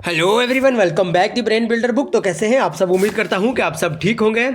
Hello everyone, welcome back the brain builder book. तो कैसे हैं आप सब? उम्मीद करता हूं कि आप सब ठीक होंगे।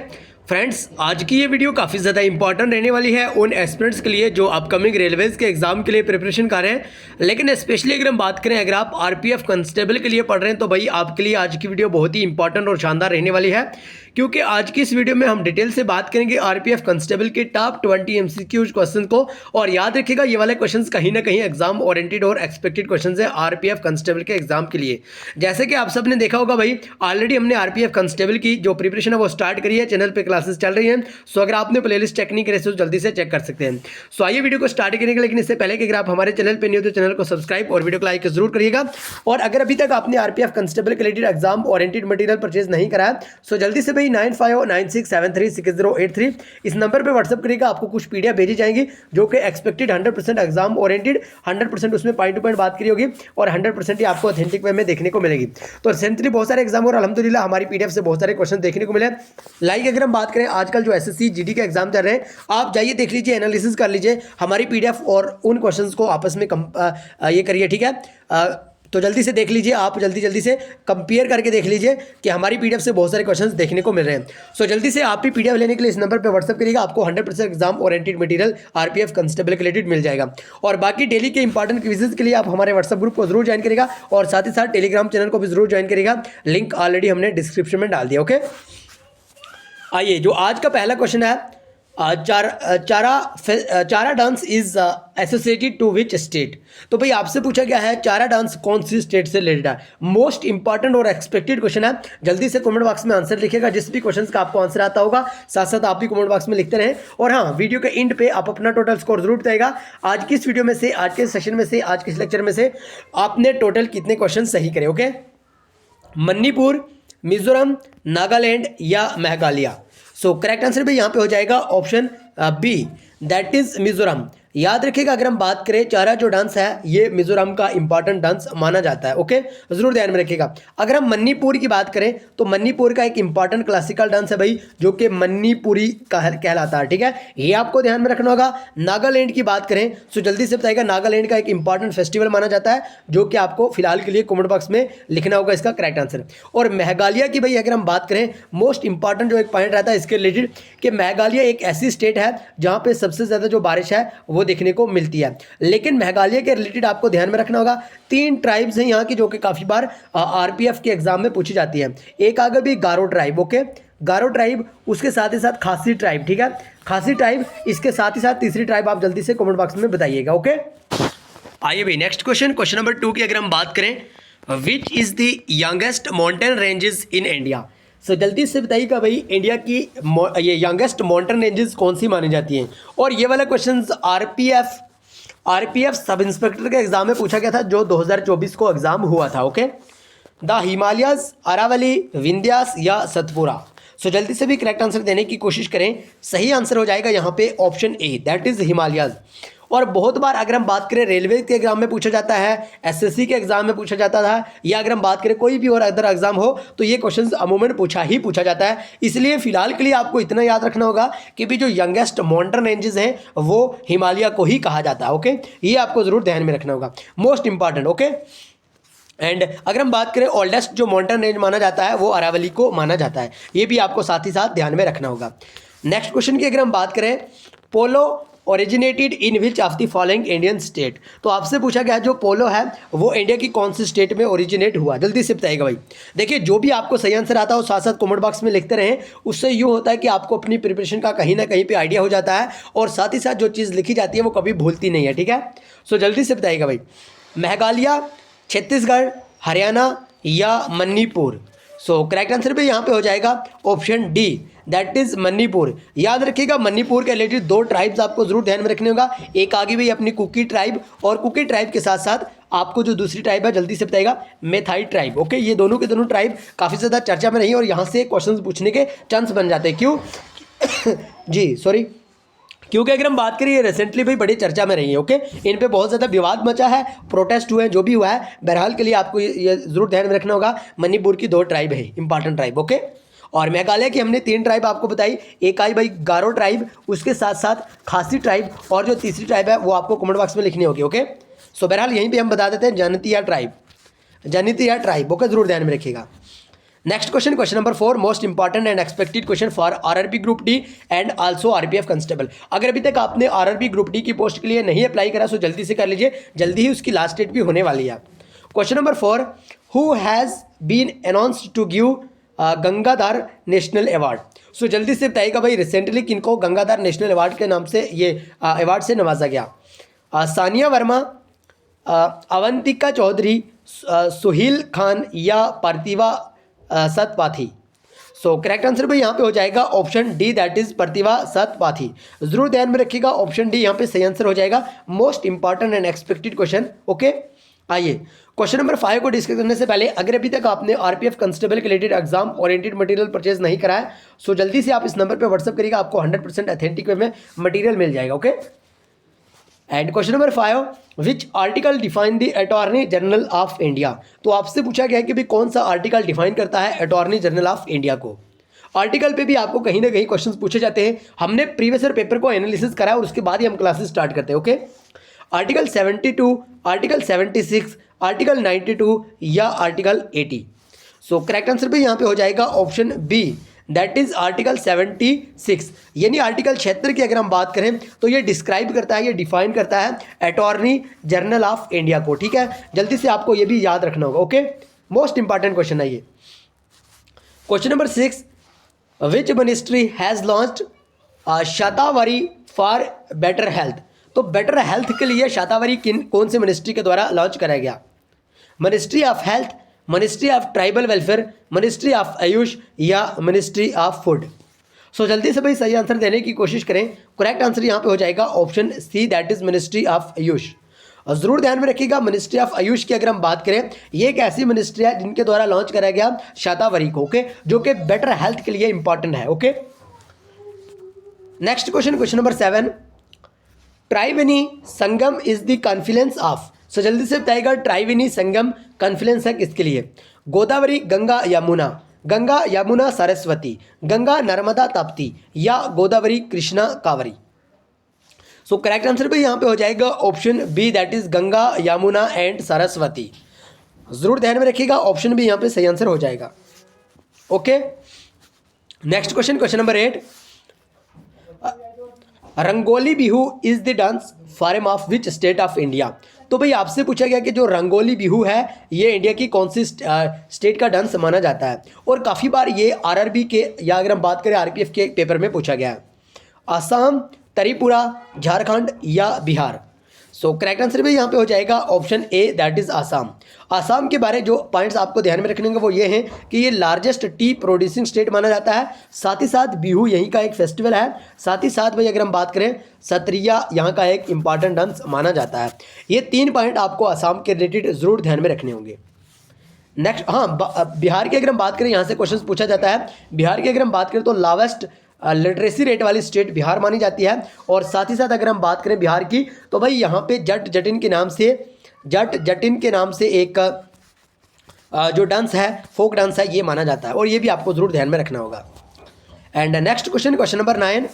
फ्रेंड्स, आज की ये वीडियो काफ़ी ज़्यादा इंपॉर्टेंट रहने वाली है उन एस्पिरेंट्स के लिए जो अपकमिंग रेलवेज़ के एग्जाम के लिए प्रिपरेशन कर रहे हैं। लेकिन स्पेशली अगर हम बात करें, अगर आप आरपीएफ कांस्टेबल के लिए पढ़ रहे हैं तो भाई आपके लिए आज की वीडियो बहुत ही इंपॉर्टेंट और शानदार रहने वाली है, क्योंकि आज की इस वीडियो में हम डिटेल से बात करेंगे आरपीएफ कांस्टेबल के टॉप 20 एमसीक्यूज क्वेश्चन को। और याद रखिएगा, ये वाले क्वेश्चन कहीं ना कहीं एग्जाम ओरिएंटेड और एक्सपेक्टेड क्वेश्चन है आरपीएफ कांस्टेबल के एग्जाम के लिए। जैसे कि आप सब ने देखा होगा भाई, ऑलरेडी हमने आरपीएफ कांस्टेबल की जो प्रिपरेशन है वो स्टार्ट करी है, चैनल पे क्लासेस चल रही हैं। सो अगर आपने प्लेलिस्ट चेक नहीं करी तो जल्दी से चेक कर सकते हैं। सो आइए वीडियो को स्टार्ट करेंगे, लेकिन इससे पहले कि अगर आप हमारे चैनल पे न्यू तो चैनल को सब्सक्राइब और वीडियो को लाइक जरूर करिएगा। और अगर अभी तक आपने आरपीएफ कांस्टेबल के related exam oriented material purchase नहीं करा है सो जल्दी से भाई 9596736083 इस नंबर पे व्हाट्सअप करिएगा। आपको कुछ पीडीएफ भेजी जाएंगी जो कि एक्सपेक्टेड 100% एग्जाम ओरिएंटेड, 100% उसमें पॉइंट टू पॉइंट बात करी होगी और 100% ही आपको ऑथेंटिक वे में देखने को मिलेगी। तो रिसेंटली बहुत सारे एग्जाम और अल्हम्दुलिल्लाह हमारी पीडीएफ से बहुत सारे क्वेश्चन देखने को मिले। लाइक अगर हम बात करें, आजकल जो एसएससी जीडी के एग्जाम चल रहे हैं, आप जाइए देख लीजिए, एनालिसिस कर लीजिए हमारी पीडीएफ और उन क्वेश्चंस को आपस में ये करिए, ठीक है। तो जल्दी से देख लीजिए, आप जल्दी से कंपेयर करके देख लीजिए कि हमारी पीडीएफ से बहुत सारे क्वेश्चंस देखने को मिल रहे हैं। सो जल्दी से आप भी पीडीएफ लेने के लिए इस नंबर पे व्हाट्सअप करिएगा, आपको 100% exam oriented material RPF constable के रिलेटेड मिल जाएगा। और बाकी डेली के इंपॉर्टेंट क्विजेज के लिए आप हमारे व्हाट्सअप ग्रुप को जरूर ज्वाइन करिएगा और साथ ही साथ टेलीग्राम चैनल को भी जरूर ज्वाइन करिएगा, लिंक ऑलरेडी हमने डिस्क्रिप्शन में डाल दिया। ओके, आइए जो आज का पहला क्वेश्चन है, Cheraw dance is associated to which state. तो भाई आपसे पूछा गया है चारा डांस कौन सी स्टेट से रिलेटेड है। मोस्ट इंपॉर्टेंट और एक्सपेक्टेड क्वेश्चन है। जल्दी से कमेंट बॉक्स में आंसर लिखिएगा, जिस भी क्वेश्चन का आपको आंसर आता होगा साथ साथ आप भी कमेंट बॉक्स में लिखते रहें। और हाँ, वीडियो के एंड पे आप अपना टोटल स्कोर जरूर बताइएगा। आज की इस वीडियो में से, आज के सेशन में से, आज के इस लेक्चर में से आपने टोटल कितने क्वेश्चन सही करे। ओके, मणिपुर, मिजोरम, नागालैंड या मेघालय। सो करेक्ट आंसर भी यहाँ पे हो जाएगा option B, that is Mizoram. याद रखिएगा, अगर हम बात करें, चारा जो डांस है ये मिजोरम का इंपॉर्टेंट डांस माना जाता है। ओके, जरूर ध्यान में रखिएगा। अगर हम मणिपुर की बात करें तो मणिपुर का एक इंपॉर्टेंट क्लासिकल डांस है भाई, जो कि मणिपुरी कहलाता है, ठीक है, ये आपको ध्यान में रखना होगा। नागालैंड की बात करें तो जल्दी से बताइएगा, नागालैंड का एक इंपॉर्टेंट फेस्टिवल माना जाता है, जो कि आपको फिलहाल के लिए कमेंट बॉक्स में लिखना होगा इसका करेक्ट आंसर। और मेघालय की भाई अगर हम बात करें, मोस्ट इंपॉर्टेंट जो एक पॉइंट रहता है इसके रिलेटेड कि मेघालय एक ऐसी स्टेट है जहाँ पे सबसे ज़्यादा जो बारिश है वो देखने को मिलती है। लेकिन मेघालय के रिलेटेड आपको ध्यान में रखना होगा, 3 ट्राइब्स हैं यहाँ की जो कि काफ़ी बार आरपीएफ के एग्जाम में पूछी जाती है। एक आ गई भी गारो ट्राइब, ओके, गारो ट्राइब, उसके साथ ही साथ खासी ट्राइब, ठीक है, खासी ट्राइब, इसके साथ ही साथ तीसरी ट्राइब आप जल्दी से कमेंट बॉक्स में बताइएगा। ओके, आइए भाई नेक्स्ट क्वेश्चन नंबर 2 की अगर हम बात करें, which is the youngest mountain ranges in India. So जल्दी से बताइएगा भाई, इंडिया की ये यंगेस्ट माउंटेन रेंजेस कौन सी मानी जाती हैं। और ये वाला क्वेश्चन आरपीएफ सब इंस्पेक्टर के एग्जाम में पूछा गया था, जो 2024 को एग्जाम हुआ था। ओके, द हिमालयस, अरावली, विंध्यास या सतपुरा। सो जल्दी से भी करेक्ट आंसर देने की कोशिश करें। सही आंसर हो जाएगा यहाँ पे option A, that is Himalayas. और बहुत बार अगर हम बात करें रेलवे के एग्जाम में पूछा जाता है, एसएससी के एग्जाम में पूछा जाता था, या अगर हम बात करें कोई भी और अदर एग्जाम हो तो ये क्वेश्चन अमूमन पूछा जाता है। इसलिए फिलहाल के लिए आपको इतना याद रखना होगा कि भी जो यंगेस्ट माउंटेन रेंजेस हैं वो हिमालय को ही कहा जाता है। ओके, ये आपको जरूर ध्यान में रखना होगा, मोस्ट इंपॉर्टेंट। ओके, एंड अगर हम बात करें ओल्डेस्ट जो माउंटेन रेंज माना जाता है वो अरावली को माना जाता है, ये भी आपको साथ ही साथ ध्यान में रखना होगा। नेक्स्ट क्वेश्चन की अगर हम बात करें, polo originated in which of the following Indian state. तो आपसे पूछा गया जो पोलो है वो इंडिया की कौन सी स्टेट में ओरिजिनेट हुआ, जल्दी से बताइएगा भाई। देखिए, जो भी आपको सही आंसर आता हो साथ साथ कमेंट बॉक्स में लिखते रहें, उससे यूँ होता है कि आपको अपनी प्रिपरेशन का कहीं ना कहीं पे आइडिया हो जाता है और साथ ही साथ जो चीज़ लिखी जाती है वो कभी भूलती नहीं है, ठीक है। सो जल्दी से बताइएगा भाई, मेघालय, छत्तीसगढ़, हरियाणा या मणिपुर। सो करेक्ट आंसर भी यहाँ पे हो जाएगा option D, that is Manipur. याद रखिएगा, मणिपुर के रिलेटेड 2 ट्राइब्स आपको जरूर ध्यान में रखने होगा। एक आगे भी अपनी कुकी ट्राइब, और कुकी ट्राइब के साथ साथ आपको जो दूसरी ट्राइब है जल्दी से बताइएगा, मेथाई ट्राइब। ओके, ये दोनों के दोनों ट्राइब काफ़ी ज़्यादा चर्चा में रही और यहाँ से क्वेश्चन पूछने के चांस बन जाते हैं। क्यों जी सॉरी, क्योंकि अगर हम बात करें ये रिसेंटली भाई बड़ी चर्चा में रही है। ओके, इन पे बहुत ज़्यादा विवाद मचा है, प्रोटेस्ट हुए हैं, जो भी हुआ है। बहरहाल के लिए आपको ये जरूर ध्यान में रखना होगा, मणिपुर की 2 ट्राइब है इंपॉर्टेंट ट्राइब। ओके, और मेघालय की हमने 3 ट्राइब आपको बताई, एक आई भाई गारो ट्राइब, उसके साथ साथ खासी ट्राइब, और जो तीसरी ट्राइब है वो आपको कमेंट बॉक्स में लिखनी होगी। ओके, सो बहरहाल यहीं पे हम बता देते हैं जनतिया ट्राइब। जनजाति या ट्राइब। ओके, जरूर ध्यान में रखिएगा। Next question number 4, most important and expected question for RRB group D and also RPF constable. अगर अभी तक आपने आरआरबी ग्रुप डी की पोस्ट के लिए नहीं अप्लाई करा सो जल्दी से कर लीजिए, जल्दी ही उसकी लास्ट डेट भी होने वाली है। Question number 4, who has been announced to give Gangadhar national award. So जल्दी से बताइएगा भाई, रिसेंटली किनको गंगाधर नेशनल अवार्ड के नाम से ये अवार्ड से नवाजा गया? सानिया वर्मा, अवंतिका चौधरी, सुहेल खान या पार्थिवा सतपाथी। सो करेक्ट आंसर भाई यहाँ पे हो जाएगा ऑप्शन डी, दैट इज प्रतिभा सतपाथी। जरूर ध्यान में रखिएगा, ऑप्शन डी यहाँ पे सही आंसर हो जाएगा, most important and expected question. Okay, आइए क्वेश्चन नंबर 5 को डिस्कस करने से पहले, अगर अभी तक आपने आरपीएफ कांस्टेबल के related exam oriented material purchase नहीं करा है सो जल्दी से आप इस नंबर पे व्हाट्सअप करिएगा, आपको 100% ऑथेंटिक वे में मटेरियल मिल जाएगा। Okay, and question number 5, which article define the attorney general of India. तो आपसे पूछा गया है कि भाई कौन सा आर्टिकल डिफाइन करता है अटॉर्नी जनरल ऑफ इंडिया को। आर्टिकल पे भी आपको कहीं ना कहीं क्वेश्चंस पूछे जाते हैं। हमने प्रीवियस ईयर पेपर को एनालिसिस करा है और उसके बाद ही हम क्लासेस स्टार्ट करते हैं। ओके, आर्टिकल 72, आर्टिकल 76, आर्टिकल 92 या आर्टिकल 80। सो करेक्ट आंसर भी यहाँ पे हो जाएगा option B, that is article 76। यानी आर्टिकल 76 की अगर हम बात करें तो ये डिस्क्राइब करता है, ये डिफाइन करता है अटॉर्नी जनरल ऑफ इंडिया को। ठीक है, जल्दी से आपको ये भी याद रखना होगा। ओके, मोस्ट इंपॉर्टेंट क्वेश्चन है ये। Question number 6, which ministry has launched shatavari for better health. तो बेटर हेल्थ के लिए शतावरी कौन से मिनिस्ट्री के द्वारा लॉन्च कराया गया? Ministry of health, ministry of tribal welfare, ministry of Ayush या मिनिस्ट्री ऑफ फूड। सो जल्दी से भाई सही आंसर देने की कोशिश करें। करेक्ट आंसर यहाँ पे हो जाएगा option C, that is ministry of AYUSH. और जरूर ध्यान में रखिएगा, मिनिस्ट्री ऑफ आयुष की अगर हम बात करें, ये एक ऐसी मिनिस्ट्री है जिनके द्वारा लॉन्च कराया गया शतावरी को। ओके, जो कि बेटर हेल्थ के लिए इंपॉर्टेंट है। Okay, next question number 7, Triveni Sangam is the confluence of. So जल्दी से बताइएगा, ट्राइवेनी संगम कॉन्फ्लुएंस है किसके लिए? गोदावरी, गंगा, यमुना, गंगा यमुना सरस्वती, गंगा नर्मदा ताप्ती या Godavari Krishna Kaveri. So correct answer भी यहाँ पे हो जाएगा option B, that is Ganga Yamuna and Saraswati. जरूर ध्यान में रखिएगा, ऑप्शन बी यहाँ पे सही आंसर हो जाएगा। Okay, next question number 8, rangoli Bihu is the dance form of which state of India. तो भाई आपसे पूछा गया कि जो रंगोली बिहू है ये इंडिया की कौन सी स्टेट का डांस माना जाता है, और काफ़ी बार ये आरआरबी के या अगर हम बात करें आरपीएफ के पेपर में पूछा गया है। आसाम, त्रिपुरा, झारखंड या बिहार। सो करेक्ट आंसर भी यहाँ पे हो जाएगा option A, that is Assam. Assam के बारे जो पॉइंट्स आपको ध्यान में रखने होंगे वो ये हैं कि ये लार्जेस्ट टी प्रोड्यूसिंग स्टेट माना जाता है, साथ ही साथ बिहू यहीं का एक फेस्टिवल है, साथ ही साथ भाई अगर हम बात करें सत्रिया यहाँ का एक इंपॉर्टेंट डांस माना जाता है। ये 3 पॉइंट आपको आसाम के रिलेटेड जरूर ध्यान में रखने होंगे। नेक्स्ट, हाँ, बिहार की अगर हम बात करें, यहाँ से क्वेश्चन पूछा जाता है। बिहार की अगर हम बात करें तो लावेस्ट लिटरेसी रेट वाली स्टेट बिहार मानी जाती है, और साथ ही साथ अगर हम बात करें बिहार की तो भाई यहाँ पे जट जटिन के नाम से एक जो डांस है, फोक डांस है, ये माना जाता है, और ये भी आपको जरूर ध्यान में रखना होगा। And next question number 9,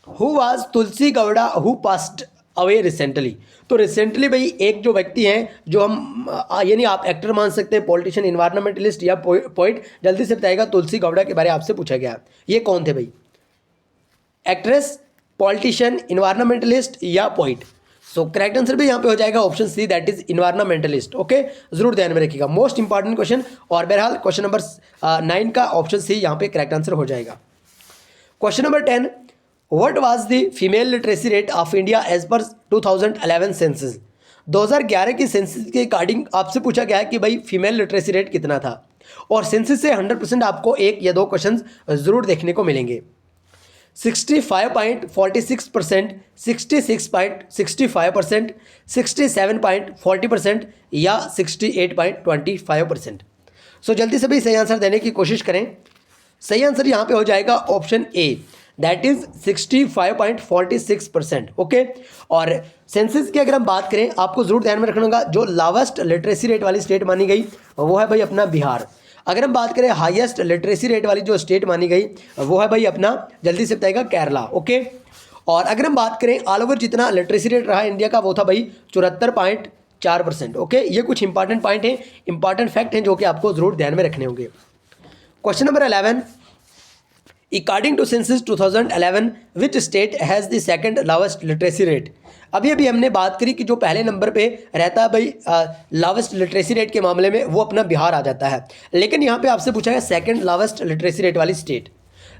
who was Tulsi Gowda who passed away recently. तो रिसेंटली भाई एक जो व्यक्ति हैं जो हम यानी आप एक्टर मान सकते हैं, पॉलिटिशियन, इन्वायरमेंटलिस्ट या पोइट, जल्दी से बताएगा तुलसी गौड़ा के बारे में आपसे पूछा गया। ये कौन थे भाई? एक्ट्रेस, पॉलिटिशियन, इन्वायरमेंटलिस्ट या पोइट। सो करेक्ट आंसर भी यहाँ पे हो जाएगा option C, that is environmentalist. Okay, जरूर ध्यान में रखिएगा, मोस्ट इंपॉर्टेंट क्वेश्चन। और बहरहाल क्वेश्चन नंबर 9 का ऑप्शन सी यहाँ पे करेक्ट आंसर हो जाएगा। Question number 10, what was the female literacy rate of India as per 2011 census. 2011 की सेंसस के अकॉर्डिंग आपसे पूछा गया है कि भाई फीमेल लिटरेसी रेट कितना था, और सेंसस से 100% आपको 1 या 2 क्वेश्चन जरूर देखने को मिलेंगे। 65.46%, 66.65%, 67.40% या 68.25%। सो जल्दी से भी सही आंसर देने की कोशिश करें। सही आंसर यहाँ पे हो जाएगा option A, that is 65.46%। Okay, और सेंसस की अगर हम बात करें, आपको जरूर ध्यान में रखना होगा, जो लावेस्ट लिटरेसी रेट वाली स्टेट मानी गई वो है भाई अपना बिहार। अगर हम बात करें हाईएस्ट लिटरेसी रेट वाली जो स्टेट मानी गई वो है भाई अपना, जल्दी से बताएगा, केरला। ओके, और अगर हम बात करें ऑल ओवर जितना लिटरेसी रेट रहा इंडिया का वो था भाई 4%। ओके, ये कुछ इंपॉर्टेंट पॉइंट हैं, इंपॉर्टेंट फैक्ट हैं जो कि आपको जरूर ध्यान में रखने होंगे। Question number 11, according to census 2011 which state has the second lowest literacy rate. अभी अभी हमने बात करी कि जो पहले नंबर पे रहता है भाई लावेस्ट लिटरेसी रेट के मामले में वो अपना बिहार आ जाता है, लेकिन यहाँ पे आपसे पूछा है सेकंड लावेस्ट लिटरेसी रेट वाली स्टेट,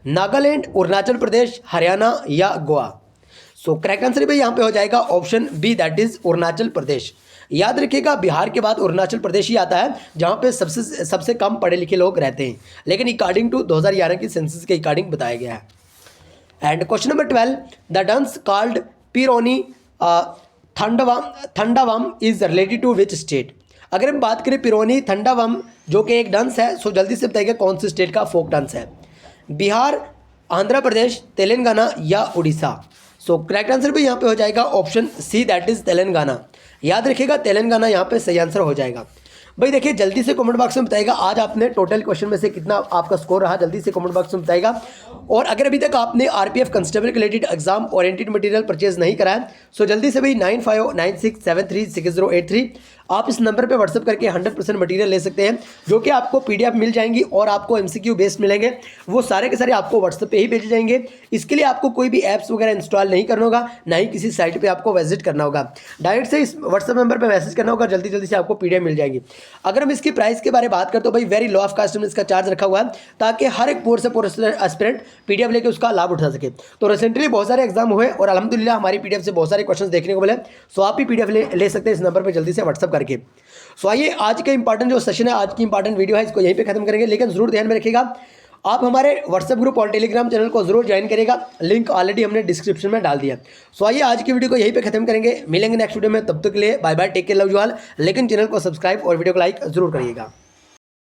नागालैंड, अरुणाचल प्रदेश, हरियाणा या गोवा। सो करेक्ट आंसर भाई यहाँ पे हो जाएगा option B, that is Arunachal Pradesh. याद रखिएगा बिहार के बाद अरुणाचल प्रदेश ही आता है जहाँ पे सबसे कम पढ़े लिखे लोग रहते हैं, लेकिन अकॉर्डिंग टू 2011 की सेंसस के अकॉर्डिंग बताया गया है। And question number 12, the dance called Perini Thandavam is related to which state. अगर हम बात करें पिरोनी थंडावम जो कि एक डांस है, सो जल्दी से बताइएगा कौन सी स्टेट का फोक डांस है, बिहार, आंध्र प्रदेश, तेलंगाना या उड़ीसा। सो करेक्ट आंसर भी यहाँ पे हो जाएगा option C, that is Telangana. याद रखिएगा तेलंगाना यहाँ पे सही आंसर हो जाएगा। भाई देखिए जल्दी से कमेंट बॉक्स में बताइएगा आज आपने टोटल क्वेश्चन में से कितना आपका स्कोर रहा, जल्दी से कमेंट बॉक्स में बताइएगा। और अगर अभी तक आपने आरपीएफ कांस्टेबल के related exam oriented material purchase नहीं करा है, सो जल्दी से भाई 9596736083 आप इस नंबर पे व्हाट्सअप करके 100% मटेरियल ले सकते हैं, जो कि आपको पीडीएफ मिल जाएंगी और आपको एमसीक्यू बेस्ड मिलेंगे। वो सारे के सारे आपको व्हाट्सअप पे ही भेजे जाएंगे। इसके लिए आपको कोई भी ऐप्स वगैरह इंस्टॉल नहीं करना होगा, ना ही किसी साइट पे आपको विजिट करना होगा, डायरेक्ट से इस व्हाट्सअप नंबर पे मैसेज करना होगा, जल्दी जल्दी से आपको पीडीएफ मिल जाएगी। अगर हम इसकी प्राइस के बारे में बात करें तो भाई वेरी लो ऑफ कास्ट में इसका चार्ज रखा हुआ है, ताकि हर एक पोर से पोर एस्पिरेंट पीडीएफ लेके उसका लाभ उठा सके। तो रिसेंटली बहुत सारे एग्जाम हुए और अल्हम्दुलिल्लाह हमारी पीडीएफ से बहुत सारे क्वेश्चन देखने को मिले। सो आप भी पीडीएफ ले सकते हैं इस नंबर पर जल्दी से व्हाट्सअप करके। सो आइए आज का इंपॉर्टेंट जो सेशन है, आज की इंपॉर्टेंट वीडियो है, इसको यहीं पे खत्म करेंगे, लेकिन जरूर ध्यान में रखिएगा आप हमारे व्हाट्सएप ग्रुप और टेलीग्राम चैनल को जरूर ज्वाइन करेगा, लिंक ऑलरेडी हमने डिस्क्रिप्शन में डाल दिया। सो आइए आज की वीडियो को यहीं पे खत्म करेंगे, मिलेंगे नेक्स्ट वीडियो में, तब तक के लिए bye bye, take care, love you all. लेकिन चैनल को सब्सक्राइब और वीडियो को लाइक जरूर करिएगा।